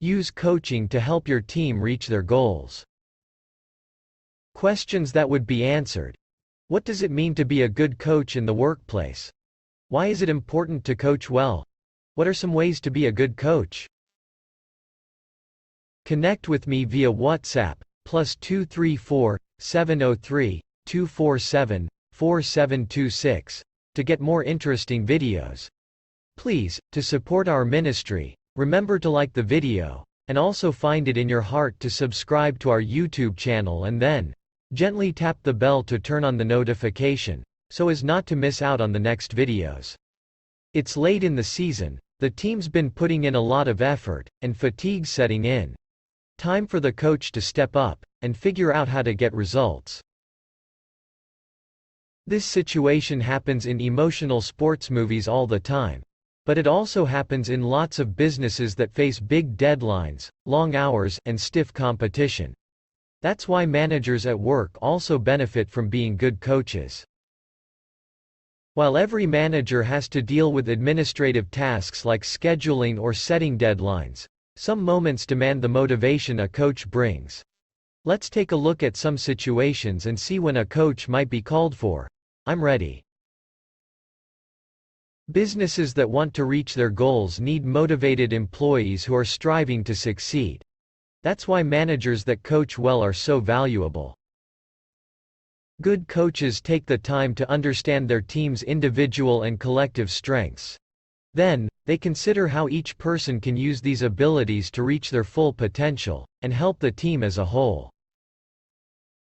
Use coaching to help your team reach their goals. Questions that would be answered. What does it mean to be a good coach in the workplace? Why is it important to coach well? What are some ways to be a good coach? Connect with me via WhatsApp, +234 703 247 4726, to get more interesting videos. Please, to support our ministry, remember to like the video, and also find it in your heart to subscribe to our YouTube channel and then gently tap the bell to turn on the notification, so as not to miss out on the next videos. It's late in the season, the team's been putting in a lot of effort, and fatigue's setting in. Time for the coach to step up and figure out how to get results. This situation happens in emotional sports movies all the time. But it also happens in lots of businesses that face big deadlines, long hours, and stiff competition. That's why managers at work also benefit from being good coaches. While every manager has to deal with administrative tasks like scheduling or setting deadlines, some moments demand the motivation a coach brings. Let's take a look at some situations and see when a coach might be called for. I'm ready. Businesses that want to reach their goals need motivated employees who are striving to succeed. That's why managers that coach well are so valuable. Good coaches take the time to understand their team's individual and collective strengths. Then, they consider how each person can use these abilities to reach their full potential, and help the team as a whole.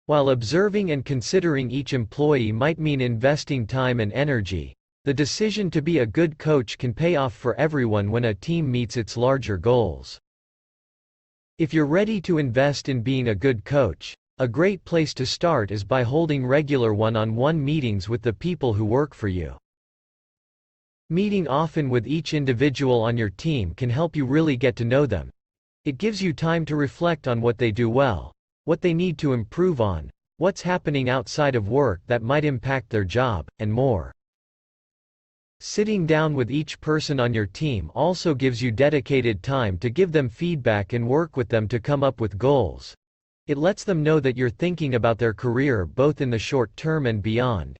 While observing and considering each employee might mean investing time and energy, the decision to be a good coach can pay off for everyone when a team meets its larger goals. If you're ready to invest in being a good coach, a great place to start is by holding regular one-on-one meetings with the people who work for you. Meeting often with each individual on your team can help you really get to know them. It gives you time to reflect on what they do well, what they need to improve on, what's happening outside of work that might impact their job, and more. Sitting down with each person on your team also gives you dedicated time to give them feedback and work with them to come up with goals. It lets them know that you're thinking about their career both in the short term and beyond.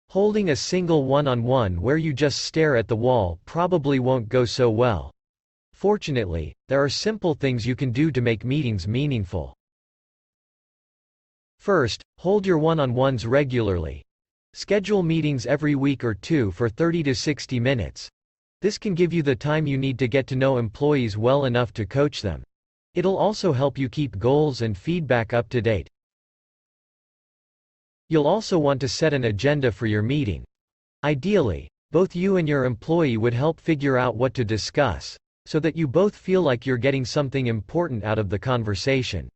Holding a single one-on-one where you just stare at the wall probably won't go so well. Fortunately, there are simple things you can do to make meetings meaningful. First, hold your one-on-ones regularly. Schedule meetings every week or two for 30 to 60 minutes. This can give you the time you need to get to know employees well enough to coach them. It'll also help you keep goals and feedback up to date. You'll also want to set an agenda for your meeting. Ideally, both you and your employee would help figure out what to discuss, so that you both feel like you're getting something important out of the conversation.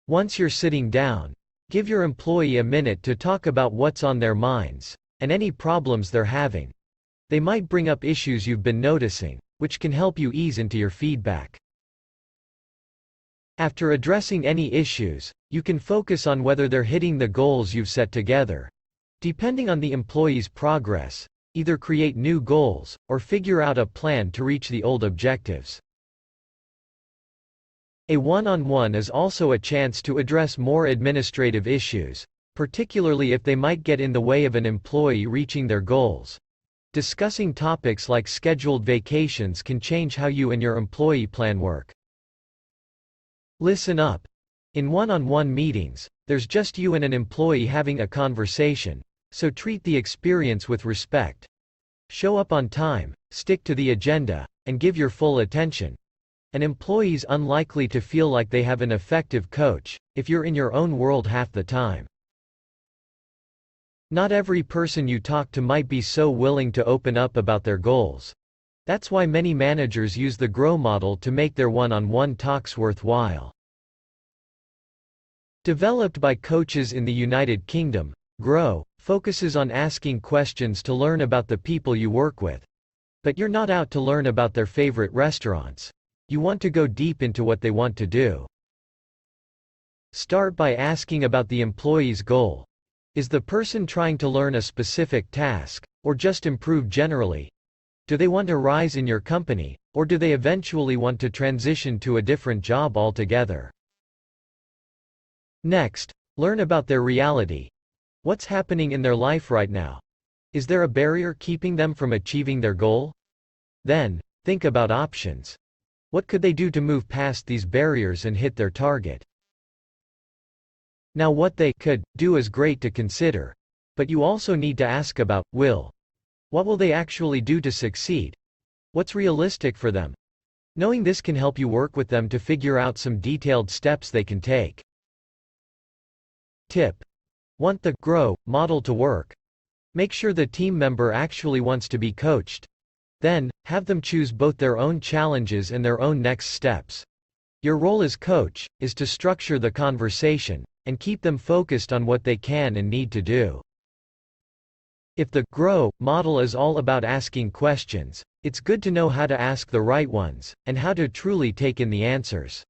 Once you're sitting down, give your employee a minute to talk about what's on their minds, and any problems they're having. They might bring up issues you've been noticing, which can help you ease into your feedback. After addressing any issues, you can focus on whether they're hitting the goals you've set together. Depending on the employee's progress, either create new goals, or figure out a plan to reach the old objectives. A one-on-one is also a chance to address more administrative issues, particularly if they might get in the way of an employee reaching their goals. Discussing topics like scheduled vacations can change how you and your employee plan work. Listen up. In one-on-one meetings, there's just you and an employee having a conversation, so treat the experience with respect. Show up on time, stick to the agenda, and give your full attention. An employee's unlikely to feel like they have an effective coach if you're in your own world half the time. Not every person you talk to might be so willing to open up about their goals. That's why many managers use the GROW model to make their one-on-one talks worthwhile. Developed by coaches in the United Kingdom, GROW focuses on asking questions to learn about the people you work with. But you're not out to learn about their favorite restaurants. You want to go deep into what they want to do. Start by asking about the employee's goal. Is the person trying to learn a specific task, or just improve generally? Do they want to rise in your company, Or do they eventually want to transition to a different job altogether? Next, learn about their reality. What's happening in their life right now? Is there a barrier keeping them from achieving their goal? Then, think about options. What could they do to move past these barriers and hit their target? Now, what they could do is great to consider, but you also need to ask about what will they actually do to succeed? What's realistic for them? Knowing this can help you work with them to figure out some detailed steps they can take. Tip: want the grow model to work? Make sure the team member actually wants to be coached. Then, have them choose both their own challenges and their own next steps. Your role as coach is to structure the conversation and keep them focused on what they can and need to do. If the grow model is all about asking questions, it's good to know how to ask the right ones, and how to truly take in the answers.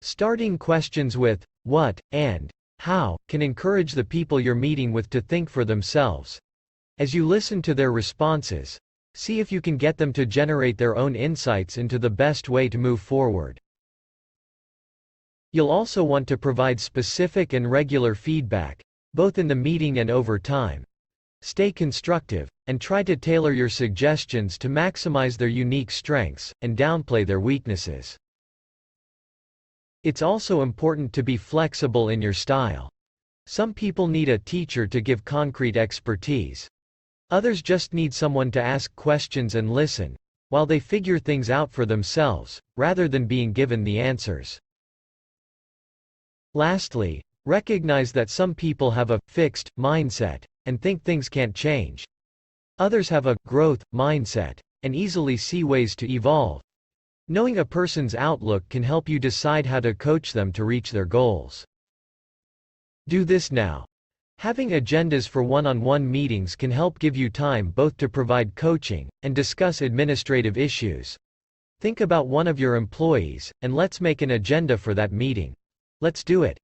Starting questions with what and how can encourage the people you're meeting with to think for themselves. As you listen to their responses, see if you can get them to generate their own insights into the best way to move forward. You'll also want to provide specific and regular feedback, both in the meeting and over time. Stay constructive, and try to tailor your suggestions to maximize their unique strengths, and downplay their weaknesses. It's also important to be flexible in your style. Some people need a teacher to give concrete expertise. Others just need someone to ask questions and listen, while they figure things out for themselves, rather than being given the answers. Lastly, recognize that some people have a fixed mindset and think things can't change. Others have a growth mindset and easily see ways to evolve. Knowing a person's outlook can help you decide how to coach them to reach their goals. Do this now. Having agendas for one-on-one meetings can help give you time both to provide coaching and discuss administrative issues. Think about one of your employees, and let's make an agenda for that meeting. Let's do it.